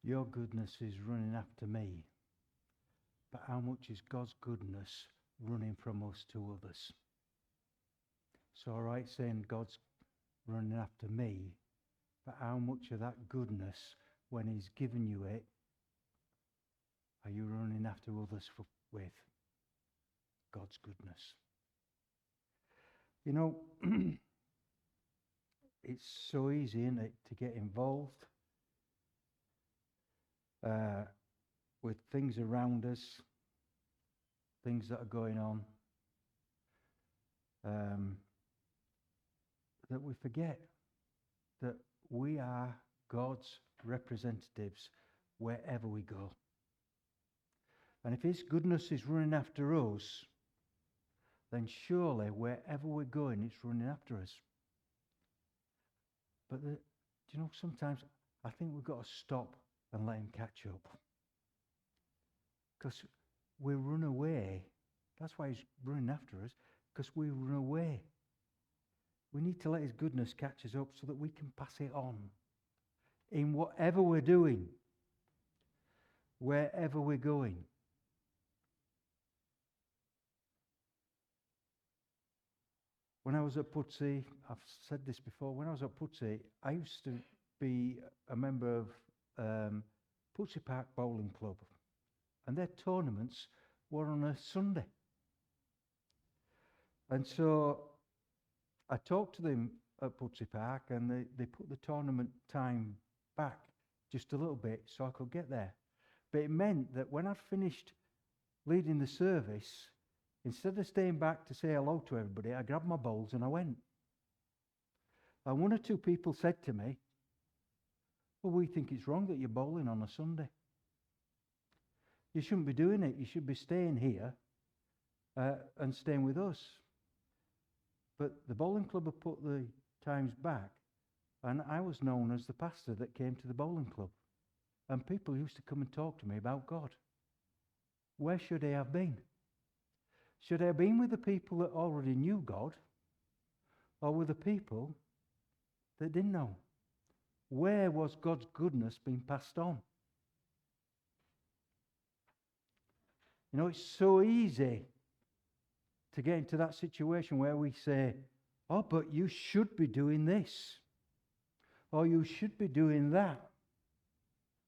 Your goodness is running after me, but how much is God's goodness running from us to others? It's all right saying God's running after me, but how much of that goodness, when He's given you it, are you running after others with God's goodness? You know, it's so easy, isn't it, to get involved with things around us, things that are going on, that we forget that we are God's representatives wherever we go. And if His goodness is running after us, then surely wherever we're going, it's running after us. But do you know, sometimes I think we've got to stop and let Him catch up. Because we run away. That's why He's running after us, because we run away. We need to let His goodness catch us up so that we can pass it on. In whatever we're doing, wherever we're going. When I was at Pudsey, I've said this before, when I was at Pudsey, I used to be a member of Pudsey Park Bowling Club. And their tournaments were on a Sunday. And so I talked to them at Pudsey Park, and they put the tournament time back just a little bit so I could get there. But it meant that when I'd finished leading the service, instead of staying back to say hello to everybody, I grabbed my bowls and I went. And one or two people said to me, well, we think it's wrong that you're bowling on a Sunday. You shouldn't be doing it. You should be staying here and staying with us. But the bowling club had put the times back, and I was known as the pastor that came to the bowling club. And people used to come and talk to me about God. Where should I have been? Should I have been with the people that already knew God, or with the people that didn't know? Where was God's goodness being passed on? You know, it's so easy to get into that situation where we say, oh, but you should be doing this, or you should be doing that.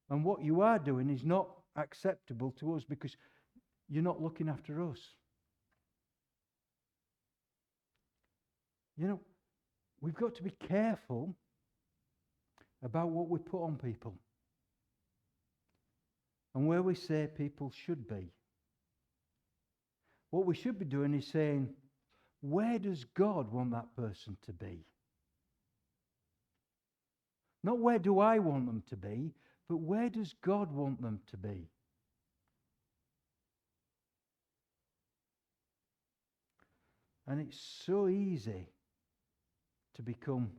And what you are doing is not acceptable to us because you're not looking after us. You know, we've got to be careful about what we put on people and where we say people should be. What we should be doing is saying, where does God want that person to be? Not where do I want them to be, but where does God want them to be? And it's so easy to become,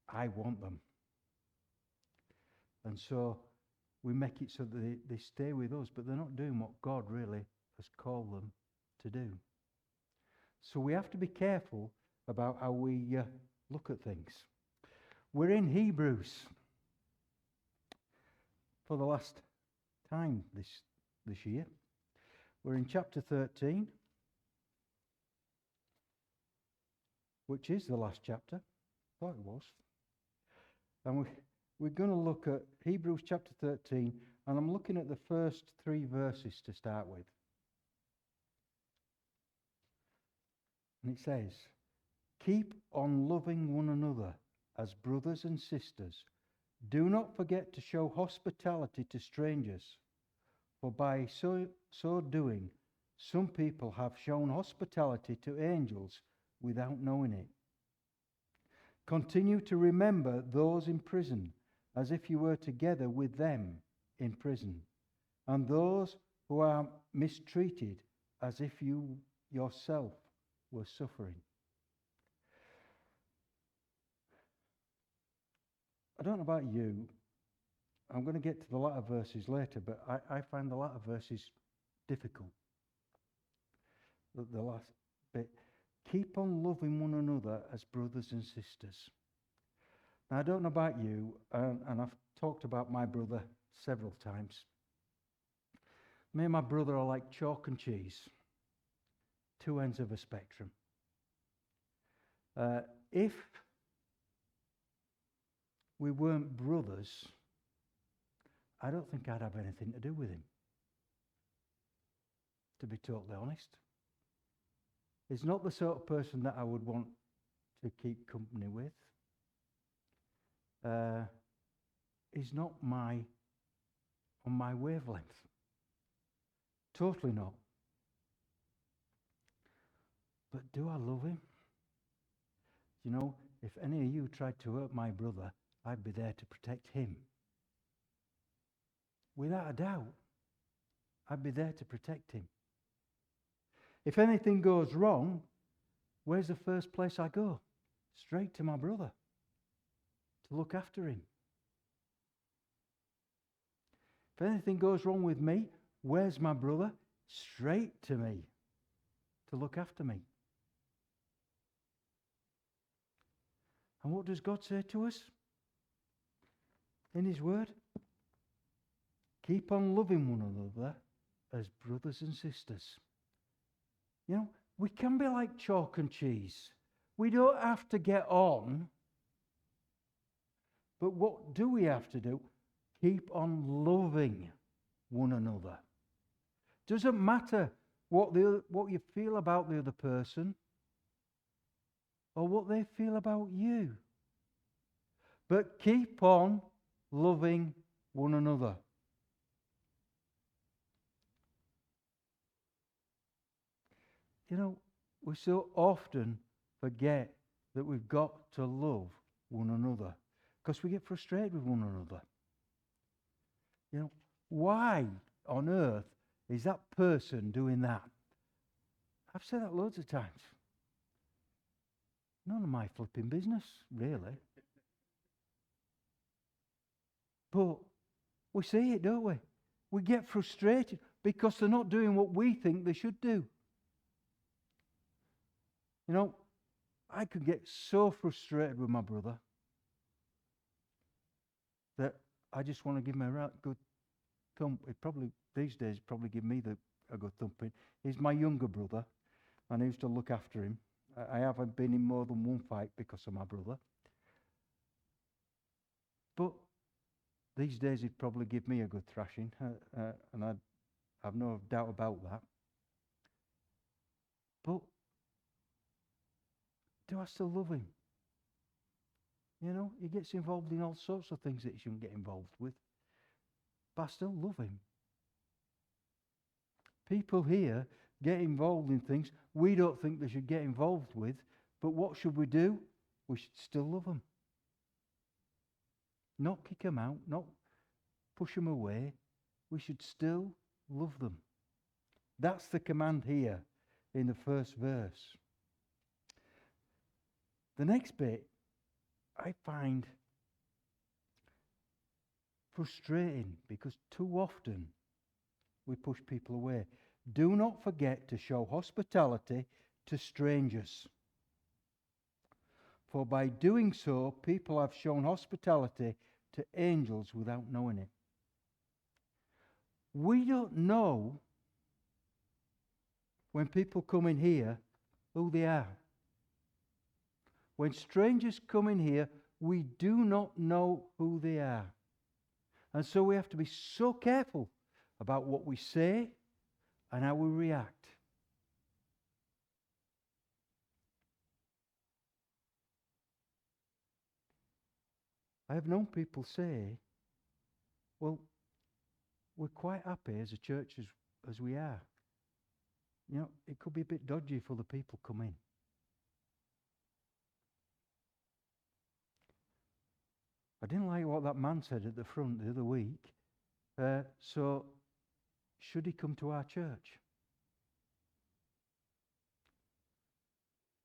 I want them. And so we make it so that they stay with us, but they're not doing what God really has called them to do. So we have to be careful about how we look at things. We're in Hebrews for the last time this year. We're in chapter 13, which is the last chapter. Thought it was. And we're going to look at Hebrews chapter 13, and I'm looking at the first 3 verses to start with. And it says, keep on loving one another as brothers and sisters. Do not forget to show hospitality to strangers, for by so doing, some people have shown hospitality to angels without knowing it. Continue to remember those in prison as if you were together with them in prison, and those who are mistreated as if you yourself were suffering. I don't know about you. I'm going to get to the latter verses later, but I find the latter verses difficult. The last bit. Keep on loving one another as brothers and sisters. Now, I don't know about you, and I've talked about my brother several times. Me and my brother are like chalk and cheese, two ends of a spectrum. If we weren't brothers, I don't think I'd have anything to do with him, to be totally honest. He's not the sort of person that I would want to keep company with. He's not on my wavelength. Totally not. But do I love him? You know, if any of you tried to hurt my brother, I'd be there to protect him. Without a doubt, I'd be there to protect him. If anything goes wrong, where's the first place I go? Straight to my brother, to look after him. If anything goes wrong with me, where's my brother? Straight to me, to look after me. And what does God say to us in His Word? Keep on loving one another as brothers and sisters. You know, we can be like chalk and cheese. We don't have to get on. But what do we have to do? Keep on loving one another. Doesn't matter what you feel about the other person or what they feel about you. But keep on loving one another. You know, we so often forget that we've got to love one another because we get frustrated with one another. You know, why on earth is that person doing that? I've said that loads of times. None of my flipping business, really. But we see it, don't we? We get frustrated because they're not doing what we think they should do. You know, I could get so frustrated with my brother that I just want to give him a right good thump. It probably, these days, probably give me a good thumping. He's my younger brother, and I used to look after him. I haven't been in more than one fight because of my brother. But these days, he'd probably give me a good thrashing, and I've no doubt about that. But do I still love him? You know, he gets involved in all sorts of things that he shouldn't get involved with. But I still love him. People here get involved in things we don't think they should get involved with, but what should we do? We should still love them. Not kick them out, not push them away. We should still love them. That's the command here in the first verse. The next bit I find frustrating because too often we push people away. Do not forget to show hospitality to strangers. For by doing so, people have shown hospitality to angels without knowing it. We don't know when people come in here who they are. When strangers come in here, we do not know who they are. And so we have to be so careful about what we say and how we react. I have known people say, well, we're quite happy as a church as we are. You know, it could be a bit dodgy for the people come in. I didn't like what that man said at the front the other week. So, should he come to our church?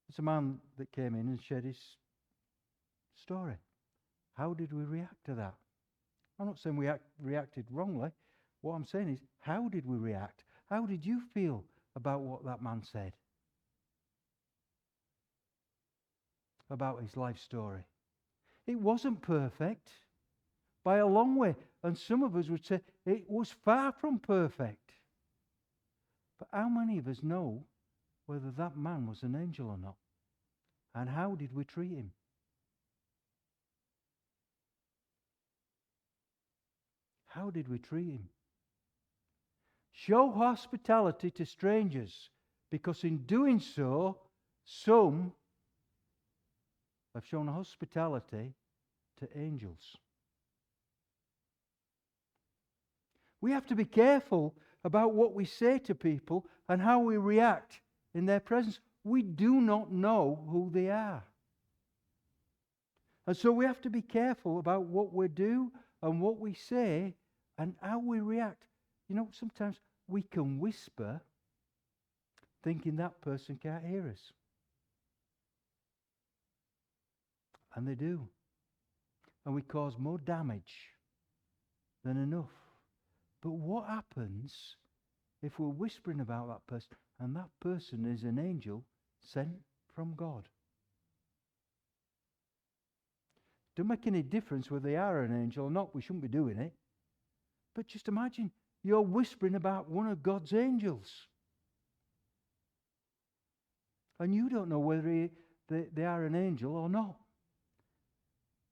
It's a man that came in and shared his story. How did we react to that? I'm not saying we reacted wrongly. What I'm saying is, how did we react? How did you feel about what that man said? About his life story. It wasn't perfect by a long way. And some of us would say it was far from perfect. But how many of us know whether that man was an angel or not? And how did we treat him? How did we treat him? Show hospitality to strangers, because in doing so, some have shown hospitality to angels. We have to be careful about what we say to people and how we react in their presence. We do not know who they are. And so we have to be careful about what we do and what we say and how we react. You know, sometimes we can whisper thinking that person can't hear us. And they do. And we cause more damage than enough. But what happens if we're whispering about that person and that person is an angel sent from God? Don't make any difference whether they are an angel or not. We shouldn't be doing it. But just imagine you're whispering about one of God's angels. And you don't know whether they are an angel or not.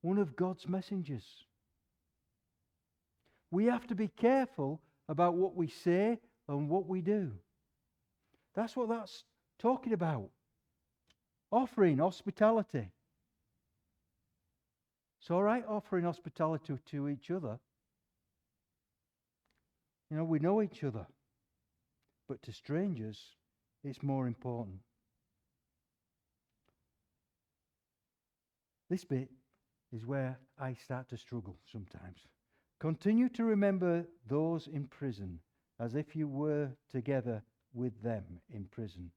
One of God's messengers. We have to be careful about what we say and what we do. That's what that's talking about. Offering hospitality. It's all right offering hospitality to each other. You know, we know each other. But to strangers, it's more important. This bit is where I start to struggle sometimes. Continue to remember those in prison as if you were together with them in prison,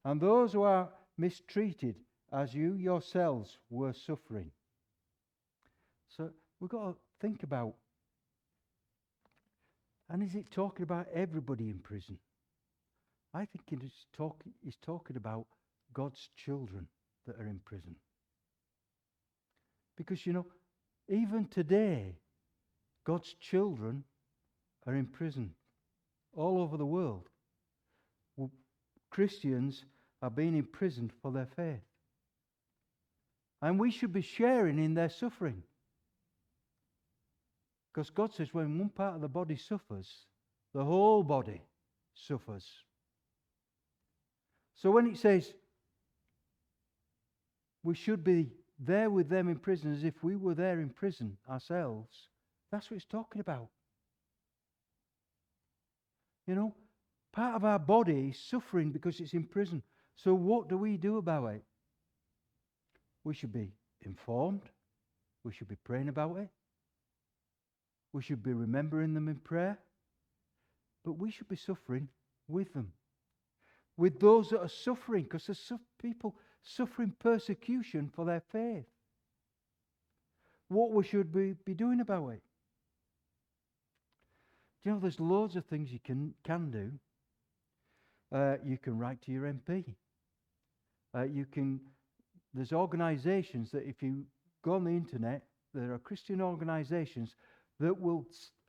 and those who are mistreated as you yourselves were suffering. So we've got to think about, and is it talking about everybody in prison? I think it's talking about God's children that are in prison. Because, you know, even today, God's children are in prison all over the world. Christians are being imprisoned for their faith. And we should be sharing in their suffering. Because God says when one part of the body suffers, the whole body suffers. So when it says we should be there with them in prison as if we were there in prison ourselves, that's what it's talking about. You know, part of our body is suffering because it's in prison. So what do we do about it? We should be informed. We should be praying about it. We should be remembering them in prayer. But we should be suffering with them. With those that are suffering, because there's people suffering persecution for their faith. What we should be doing about it? Do you know there's loads of things you can do. You can write to your MP. There's organisations that if you go on the internet, there are Christian organisations that will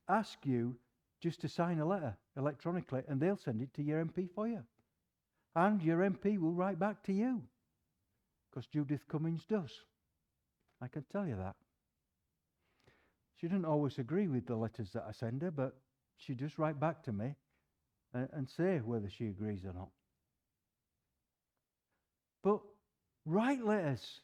ask you just to sign a letter electronically, and they'll send it to your MP for you. And your MP will write back to you. Because Judith Cummins does. I can tell you that. She doesn't always agree with the letters that I send her, but she does write back to me and say whether she agrees or not. But write letters.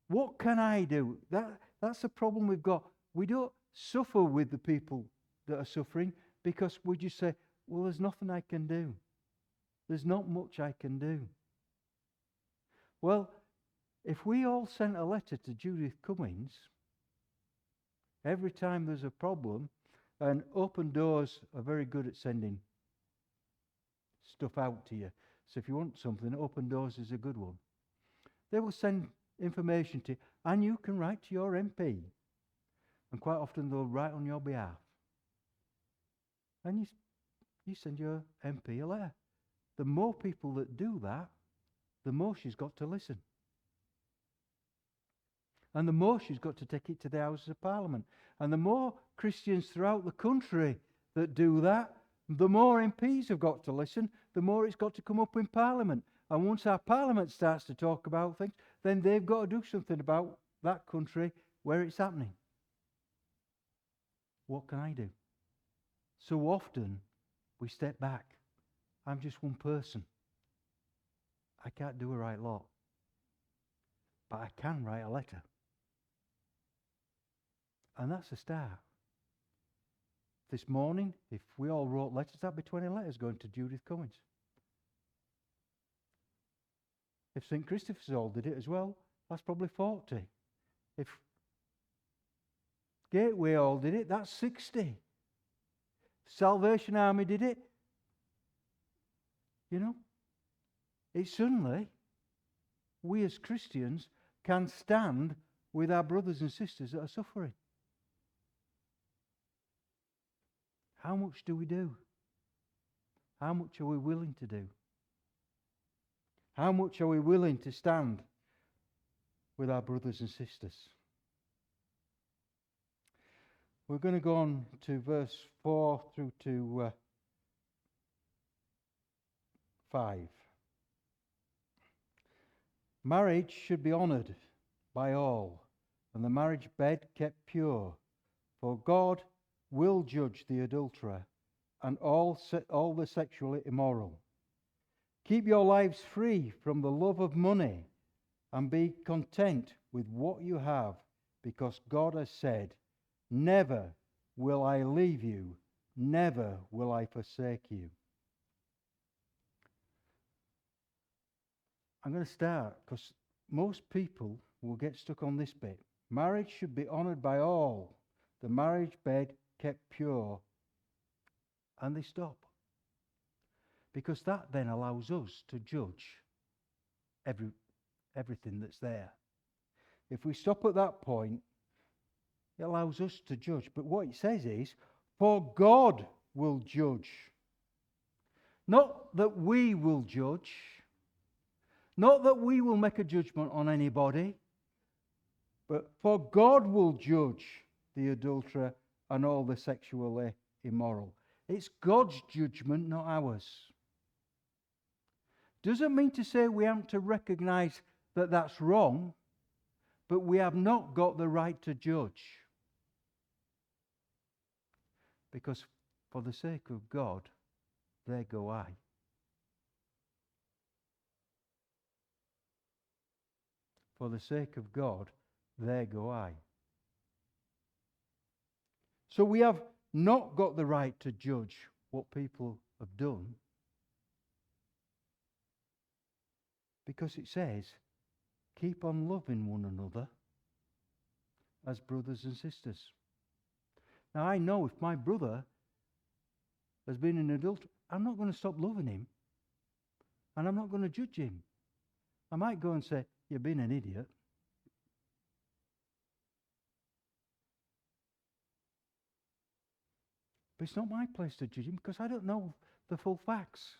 What can I do? That's the problem we've got. We don't suffer with the people that are suffering because we just say, well, there's nothing I can do. There's not much I can do. Well, if we all sent a letter to Judith Cummins every time there's a problem, and Open Doors are very good at sending stuff out to you. So if you want something, Open Doors is a good one. They will send information to you, and you can write to your MP. And quite often they'll write on your behalf. And you send your MP a letter. The more people that do that, the more she's got to listen. And the more she's got to take it to the Houses of Parliament. And the more Christians throughout the country that do that, the more MPs have got to listen, the more it's got to come up in Parliament. And once our Parliament starts to talk about things, then they've got to do something about that country where it's happening. What can I do? So often we step back. I'm just one person. I can't do a right lot. But I can write a letter. And that's a start. This morning, if we all wrote letters, that'd be 20 letters going to Judith Cummins. If St. Christopher's all did it as well, that's probably 40. If Gateway all did it, that's 60. Salvation Army did it. You know, it's suddenly we as Christians can stand with our brothers and sisters that are suffering. How much do we do? How much are we willing to do? How much are we willing to stand with our brothers and sisters? We're going to go on to verse 4 through to 5. Marriage should be honoured by all, and the marriage bed kept pure, for God will judge the adulterer and all the sexually immoral. Keep your lives free from the love of money and be content with what you have, because God has said, "Never will I leave you, never will I forsake you." I'm going to start because most people will get stuck on this bit. Marriage should be honoured by all, the marriage bed kept pure, and they stop. Because that then allows us to judge everything that's there. If we stop at that point, it allows us to judge. But what it says is, for God will judge. Not that we will judge. Not that we will make a judgment on anybody. But for God will judge the adulterer and all the sexually immoral. It's God's judgment, not ours. Doesn't mean to say we have to recognize that that's wrong, but we have not got the right to judge. Because for the sake of God, there go I. For the sake of God, there go I. So we have not got the right to judge what people have done, because it says, keep on loving one another as brothers and sisters. Now I know if my brother has been an adulterer, I'm not going to stop loving him, and I'm not going to judge him. I might go and say, you've been an idiot. But it's not my place to judge him because I don't know the full facts.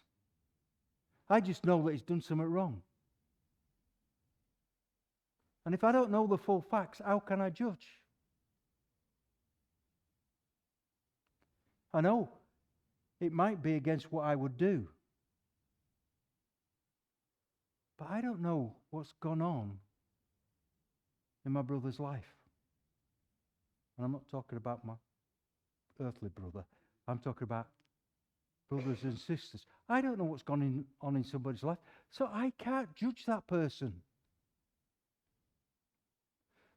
I just know that he's done something wrong. And if I don't know the full facts, how can I judge? I know it might be against what I would do. But I don't know what's gone on in my brother's life. And I'm not talking about my earthly brother. I'm talking about brothers and sisters. I don't know what's gone on in somebody's life, so I can't judge that person.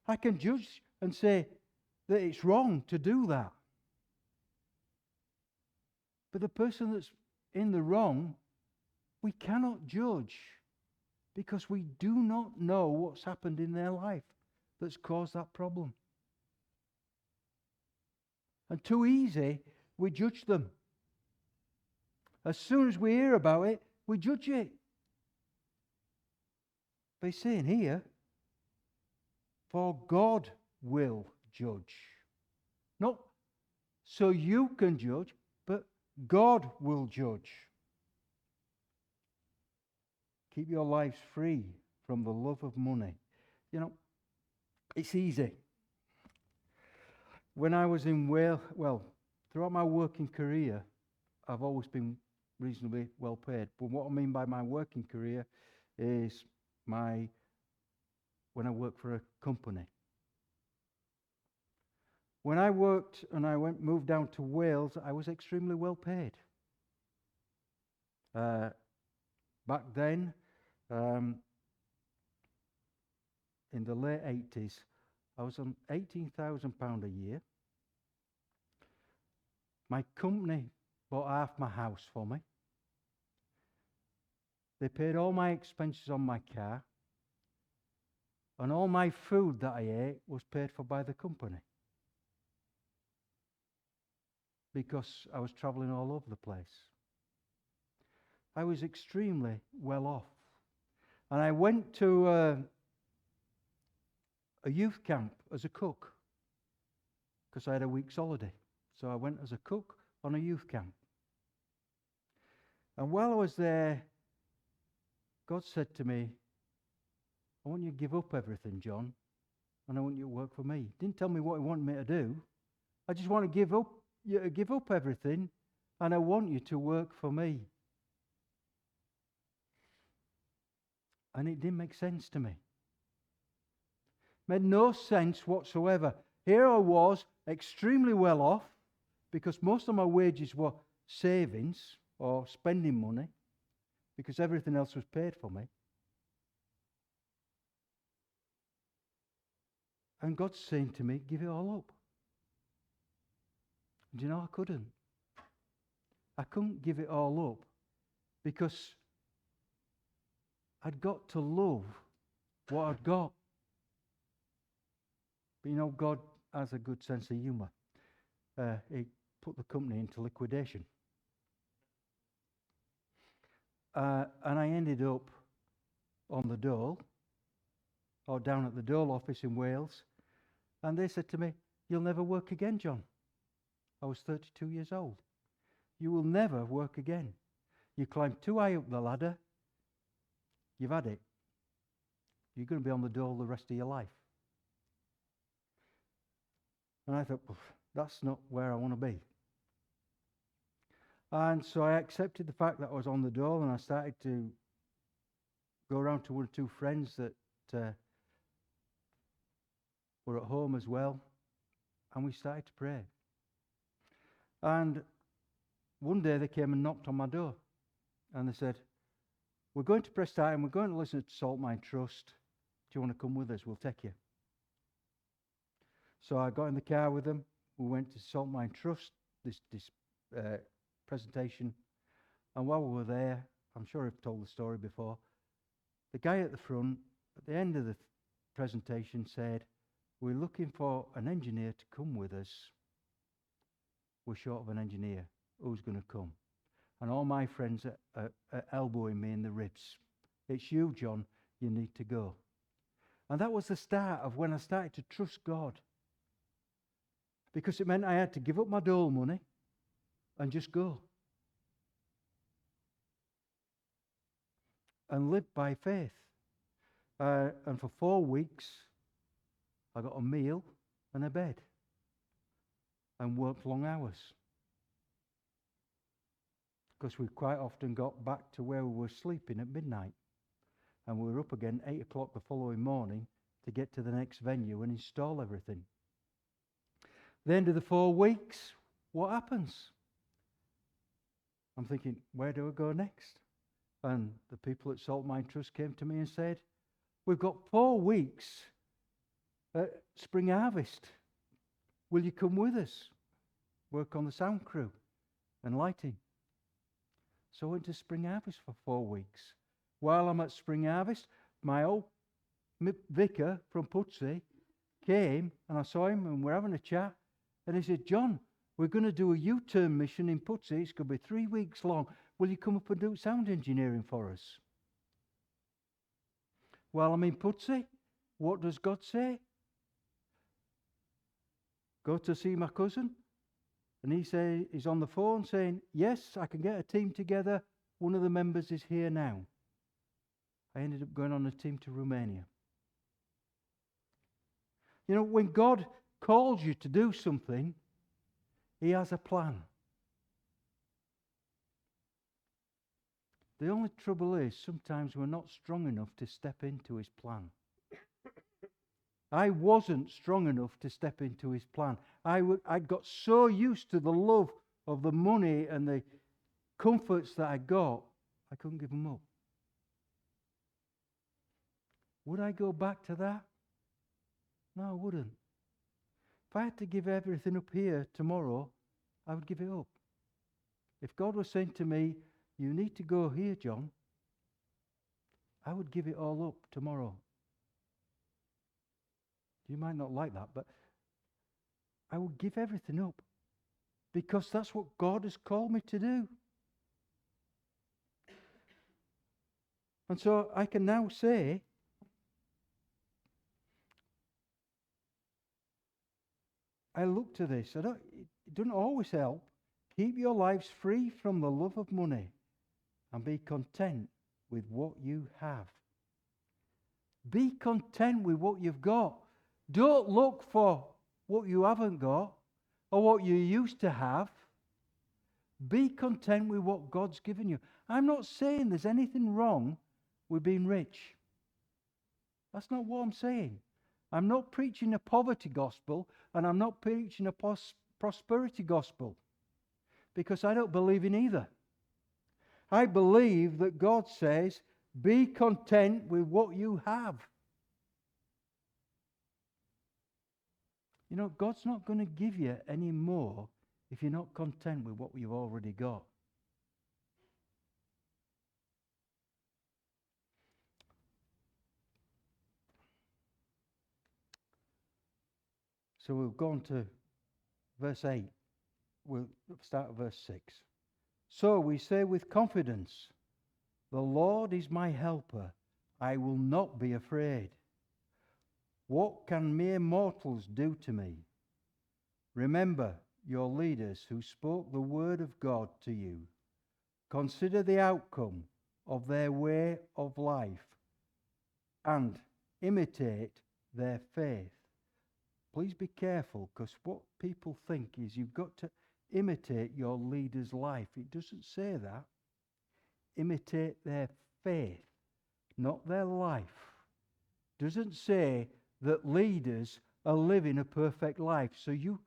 I can judge and say that it's wrong to do that. But the person that's in the wrong, we cannot judge because we do not know what's happened in their life that's caused that problem. And too easy, we judge them. As soon as we hear about it, we judge it. But he's saying here, for God will judge. Not so you can judge, but God will judge. Keep your lives free from the love of money. You know, It's easy. When I was in Wales, well, throughout my working career, I've always been reasonably well paid. But what I mean by my working career is when I worked for a company. When I worked and moved down to Wales, I was extremely well paid. Back then, in the late 80s, I was on £18,000 a year. My company bought half my house for me. They paid all my expenses on my car. And all my food that I ate was paid for by the company. Because I was traveling all over the place. I was extremely well off. And I went to a youth camp as a cook. Because I had a week's holiday. So I went as a cook on a youth camp. And while I was there, God said to me, I want you to give up everything, John, and I want you to work for me. He didn't tell me what he wanted me to do. I just want to give up everything, and I want you to work for me. And it didn't make sense to me. It made no sense whatsoever. Here I was, extremely well off, because most of my wages were savings or spending money, because everything else was paid for me. And God's saying to me, give it all up. And you know, I couldn't. I couldn't give it all up because I'd got to love what I'd got. But you know, God has a good sense of humour. He put the company into liquidation. And I ended up on the Dole, or down at the Dole office in Wales. And they said to me, you'll never work again, John. I was 32 years old. You will never work again. You climbed too high up the ladder. You've had it. You're going to be on the Dole the rest of your life. And I thought, that's not where I want to be. And so I accepted the fact that I was on the Dole, and I started to go around to one or two friends that were at home as well, and we started to pray. And one day they came and knocked on my door, and they said, we're going to Prestart and we're going to listen to Salt Mine Trust. Do you want to come with us? We'll take you. So I got in the car with them. We went to Salt Mine Trust, this presentation, and while we were there, I'm sure I've told the story before, the guy at the front, at the end of the presentation, said, we're looking for an engineer to come with us. We're short of an engineer. Who's going to come? And all my friends are elbowing me in the ribs. It's you, John. You need to go. And that was the start of when I started to trust God. Because it meant I had to give up my dole money and just go. And live by faith. And for 4 weeks, I got a meal and a bed. And worked long hours. Because we quite often got back to where we were sleeping at midnight. And we were up again 8 o'clock the following morning to get to the next venue and install everything. The end of the 4 weeks, what happens? I'm thinking, where do I go next? And the people at Salt Mine Trust came to me and said, we've got 4 weeks at Spring Harvest. Will you come with us? Work on the sound crew and lighting. So I went to Spring Harvest for 4 weeks. While I'm at Spring Harvest, my old vicar from Pudsey came and I saw him and we're having a chat. And he said, John, we're going to do a U-turn mission in Pudsey. It's going to be 3 weeks long. Will you come up and do sound engineering for us? While I'm in Pudsey, what does God say? Go to see my cousin. And he's on the phone saying, yes, I can get a team together. One of the members is here now. I ended up going on a team to Romania. You know, when God calls you to do something, He has a plan. The only trouble is sometimes we're not strong enough to step into His plan. I wasn't strong enough to step into His plan. I got so used to the love of the money and the comforts that I got, I couldn't give them up. Would I go back to that? No, I wouldn't. If I had to give everything up here tomorrow, I would give it up. If God was saying to me, you need to go here, John, I would give it all up tomorrow. You might not like that, but I would give everything up because that's what God has called me to do. And so I can now say, I look to this. It doesn't always help. Keep your lives free from the love of money and be content with what you have. Be content with what you've got. Don't look for what you haven't got or what you used to have. Be content with what God's given you. I'm not saying there's anything wrong with being rich. That's not what I'm saying. I'm not preaching a poverty gospel, and I'm not preaching a prosperity gospel, because I don't believe in either. I believe that God says, be content with what you have. You know, God's not going to give you any more if you're not content with what you've already got. So we'll go on to verse 8. We'll start at verse 6. So we say with confidence, the Lord is my helper. I will not be afraid. What can mere mortals do to me? Remember your leaders who spoke the word of God to you. Consider the outcome of their way of life and imitate their faith. Please be careful, because what people think is you've got to imitate your leader's life. It doesn't say that. Imitate their faith, not their life. It doesn't say that leaders are living a perfect life, so you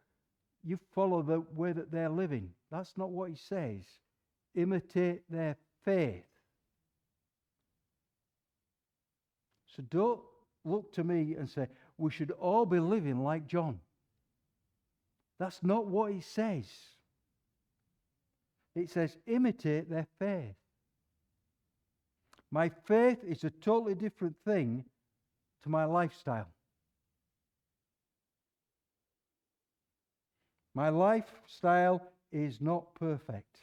follow the way that they're living. That's not what he says. Imitate their faith. So don't look to me and say, we should all be living like John. That's not what he says. It says, imitate their faith. My faith is a totally different thing to my lifestyle. My lifestyle is not perfect.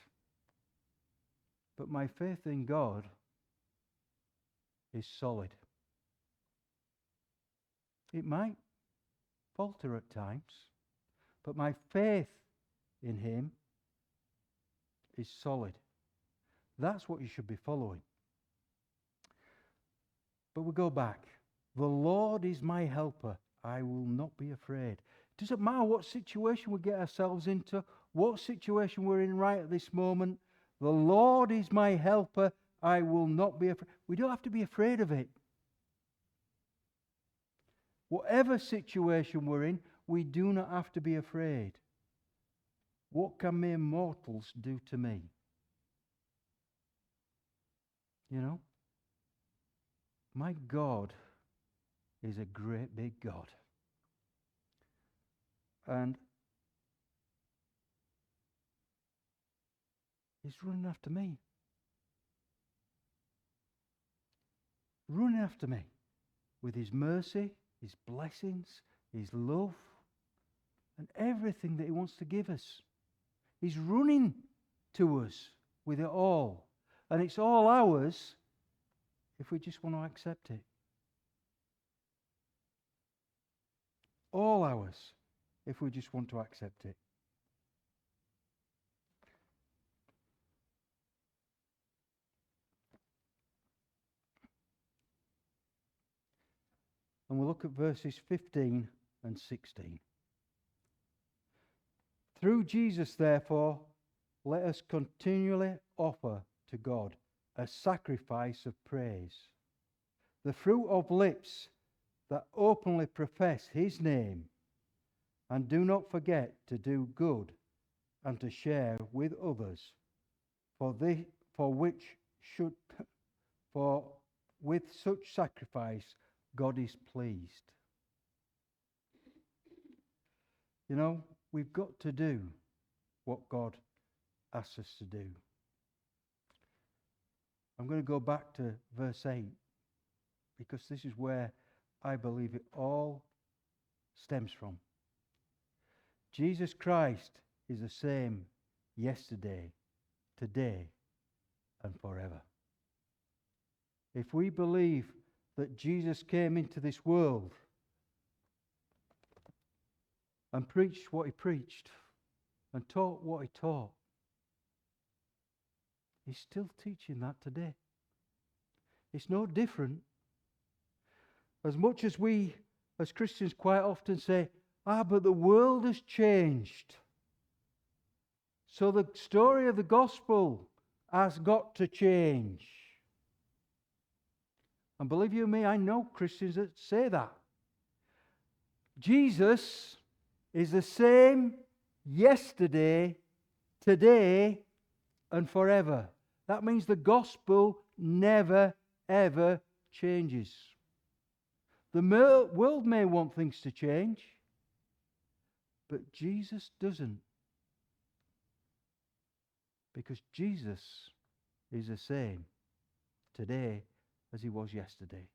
But my faith in God is solid. It might falter at times, but my faith in Him is solid. That's what you should be following. But we go back. The Lord is my helper. I will not be afraid. Doesn't matter what situation we get ourselves into, what situation we're in right at this moment. The Lord is my helper. I will not be afraid. We don't have to be afraid of it. Whatever situation we're in, we do not have to be afraid. What can mere mortals do to me? You know? My God is a great big God. And He's running after me. Running after me with His mercy, His blessings, His love, and everything that He wants to give us. He's running to us with it all. And it's all ours if we just want to accept it. All ours if we just want to accept it. And we'll look at verses 15 and 16. Through Jesus, therefore, let us continually offer to God a sacrifice of praise, the fruit of lips that openly profess his name, and do not forget to do good and to share with others, for with such sacrifice God is pleased. You know, we've got to do what God asks us to do. I'm going to go back to verse 8, because this is where I believe it all stems from. Jesus Christ is the same yesterday, today, and forever. If we believe that Jesus came into this world and preached what he preached and taught what he taught, he's still teaching that today. It's no different. As much as we as Christians quite often say, but the world has changed. So the story of the gospel has got to change. And believe you me, I know Christians that say that. Jesus is the same yesterday, today, and forever. That means the gospel never, ever changes. The world may want things to change, but Jesus doesn't. Because Jesus is the same today as he was yesterday.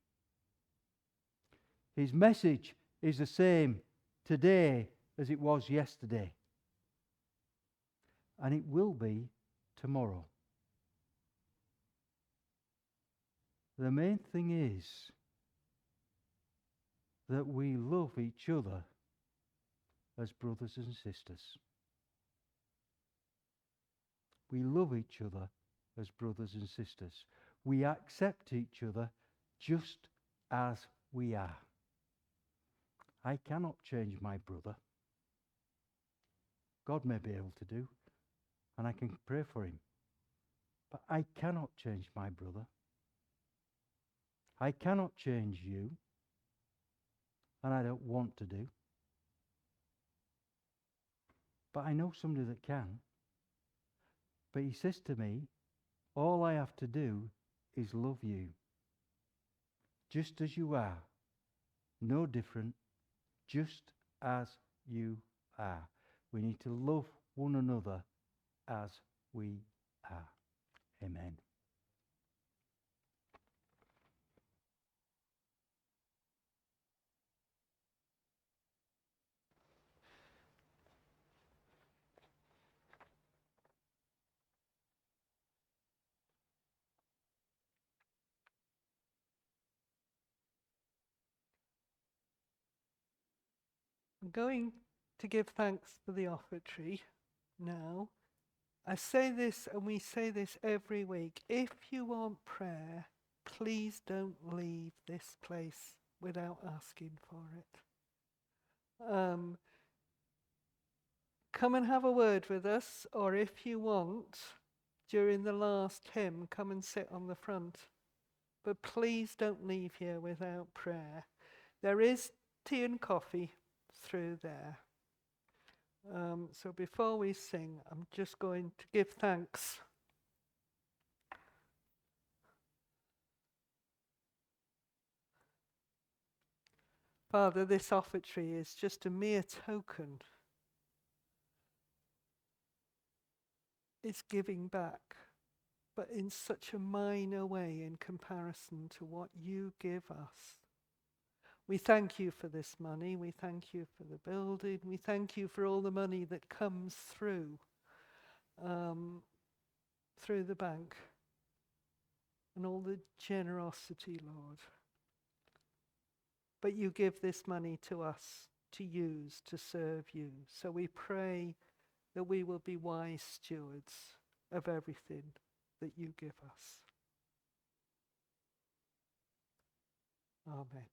His message is the same today as it was yesterday. And it will be tomorrow. The main thing is that we love each other as brothers and sisters. We love each other as brothers and sisters. We accept each other just as we are. I cannot change my brother. God may be able to do, and I can pray for him. But I cannot change my brother. I cannot change you, and I don't want to do. But I know somebody that can. But he says to me, all I have to do is love you. Just as you are. No different. Just as you are. We need to love one another as we are. Amen. I'm going to give thanks for the offertory now. I say this, and we say this every week. If you want prayer, please don't leave this place without asking for it. Come and have a word with us, or if you want, during the last hymn, come and sit on the front. But please don't leave here without prayer. There is tea and coffee through there. So before we sing, I'm just going to give thanks. Father, this offertory is just a mere token. It's giving back, but in such a minor way in comparison to what you give us. We thank you for this money. We thank you for the building. We thank you for all the money that comes through the bank, and all the generosity, Lord. But you give this money to us to use, to serve you. So we pray that we will be wise stewards of everything that you give us. Amen.